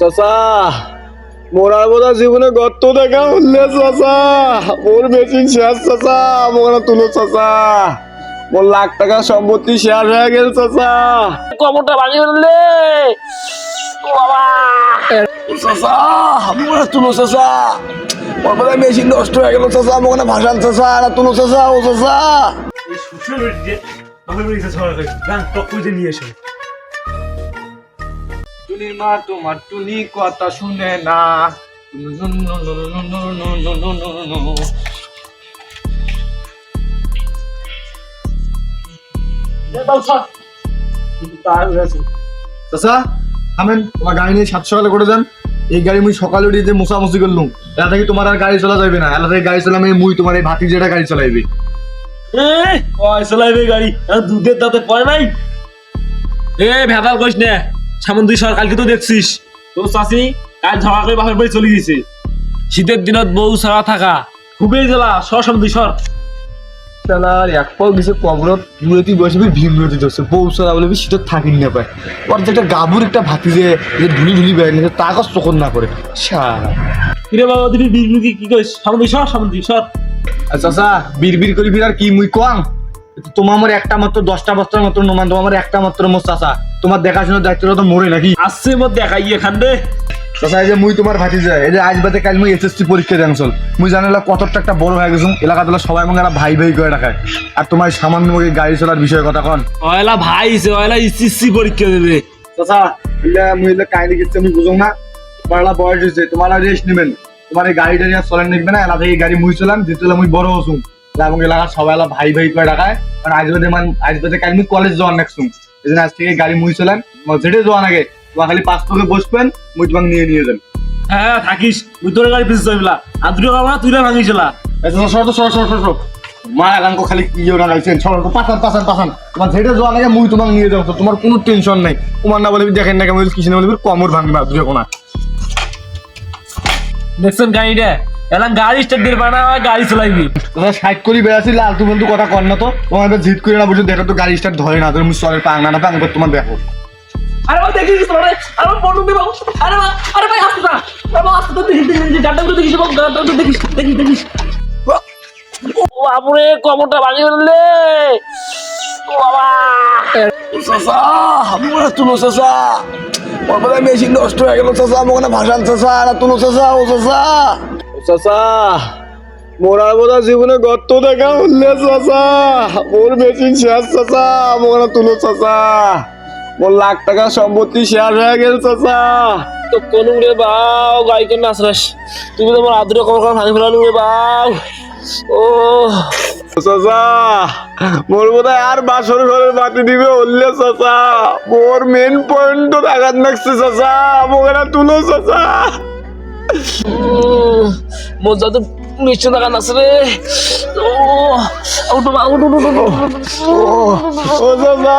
চাচা মোরার বোধা জীবনে গর্ত দেখা উঠলে চাচা মোর মেশিন শেষ চাচা মোরা তুলো চাচা মোর লাখ টাকা সম্পত্তি শেয়ার হয়ে গেল চাচা কবরটা ভাঙি ফেললে ও বাবা চাচা মোরা তুলো চাচা মোর বোধা মেশিন নষ্ট হয়ে গেল চাচা মোরা ভাসান চাচা আর তুলো চাচা ও চাচা এই শ্বশুর বাড়িতে বাপের বাড়িতে সবাই গান টক করে নিয়ে এসো টুনি মা তোমার টুনি কথা শুনে না চাচা থামেন তোমার গাড়ি নিয়ে 7 সকালে করে যান এই গাড়ি মুই সকালে উঠে যে মোছামুছি করলুম এটা থেকে তোমার আর গাড়ি চলা যাবে না এটা থেকে গাড়ি চালামে মুই তোমার এই ভাতি যেটা গাড়ি চালাইবে চলাইবে গাড়ি দুধের দাঁতে পড়ে নাই ভেদাল করিস না সামন দুই সরকালকে তো দেখছিস তো চাষি কাজ ঝগড়া করে বাপের বাড়ি চলে গেছে শীতের দিনত বউ ছাড়া থাকা খুবই জ্বালা সর সামন দুই সর শালার এক পাও গেছে কবরত মুরতি বসে ভীম মুরতি ধরছে বউ সারা বলে শীতের থাকিন না পায় ওর যে একটা গাবুর একটা ভাতি যে ধুলি ধুলি বেড়ে তা কাজ চোখন না করে শালা কিরে বাবা দিবি বিড়ি কি কইস সামন দুই সর আচ্ছা বীর বীর করি আর কি মুই কোয়াং তোমার আমার একটা মাত্র 10টা বস্তার মাত্র নমান তোমার আমার একটা মাত্র মোর চাচা তোমার দেখাশোনার দায়িত্বটা তো মরে নাকি আসছে মধ্যে দেখাই এখান রে চাচা এই যে মুই তোমার ভাতি যায় এই যে আজ বাদে কাল মুই এসএসসি পরীক্ষা দেন চল মুই জানালা কতটা একটা বড় হয়ে গেছুম এলাকাতে সবাই মঙ্গে ভাই ভাই করে রাখায় আর তোমার সামান্য গাড়ি চলার বিষয়ে কথা কন ওয়লা ভাই সে ওয়লা ইসিসি পরীক্ষা দেবে চাচা ইলা মুই ইলা কাহিনী কিছু আমি বুঝুম না তোমার বয়স হয়েছে তোমার রেস্ট নেবেন তোমার এই গাড়িটা নিয়ে চলেন নিবে না এলাকা থেকে গাড়ি মুই চলাম যেতে মুই বড় হসুম এবং এলাকার সবাই ভাই ভাই করে রাখায় কারণ আজ বাদে কাল মুই কলেজ যাওয়ার নেক্সুম এই জন্য আজ থেকে গাড়ি মুই চলাম যেটা যাওয়ার আগে তোমার খালি 5 পকে বসবেন মুই তোমাকে নিয়ে যান হ্যাঁ থাকিস তুই তোর গাড়ি পিছিয়ে যাইবলা আর দুটো কামা তুই ভাঙিছিলা সর মা এলাঙ্ক খালি ইয়ে না গাইছেন সর পাছান তোমার যেটা যাওয়ার আগে মুই তোমাকে নিয়ে যাও তোমার কোনো টেনশন নাই তোমার না বলে দেখেন না কেমন কিছু না বলে কমর ভাঙবা দুটো কোনা দেখছেন গাড়িটা এলাম গাড়ি স্টার্ট দিয়ে বানা গাড়ি চালাইবি তোমরা সাইড করি বেড়াচ্ছি লালতু বন্ধু কথা কর না তো তোমার জিদ করে না বুঝো দেখো তো গাড়ি স্টার্ট ধরে না তুমি সরের পাং না পাং তোমার দেখো আরে ভাই দেখিস তোরে আরে বন্ধু দে বাবু আরে ভাই আসতে না বাবা আসতে তো দেখি গাড়িটা করে দেখিস বাবু গাড়িটা দেখিস ও বাবুরে কবরটা ভাঙি ফেললে ও বাবা চাচা আমরা তুলো চাচা ওর বলে মেশিন নষ্ট হয়ে গেল চাচা আমাকে ভাসান চাচা আর তুলো চাচা ও চাচা মোরার বোধা জীবনে গর্ত দেখা উঠলে চাচা মোর মেশিন শেষ চাচা আমাকে তুলো চাচা মোর লাখ টাকা সম্পত্তি শেয়ার হয়ে গেল চাচা তো কোন রে বাউ গাড়ি কেন আসরাস তুমি তো আমার আদরে কবর ভাঙি ফেলালু রে বাউ ও চাচা মোর বোধহয় আর বাসর ঘরের বাতি দিবে উঠলে চাচা মোর মেন পয়েন্ট তো আঘাত লাগছে চাচা আমাকে তুলো চাচা মোর যাতে মিষ্টি টাকা নাচ রে ও ও চাচা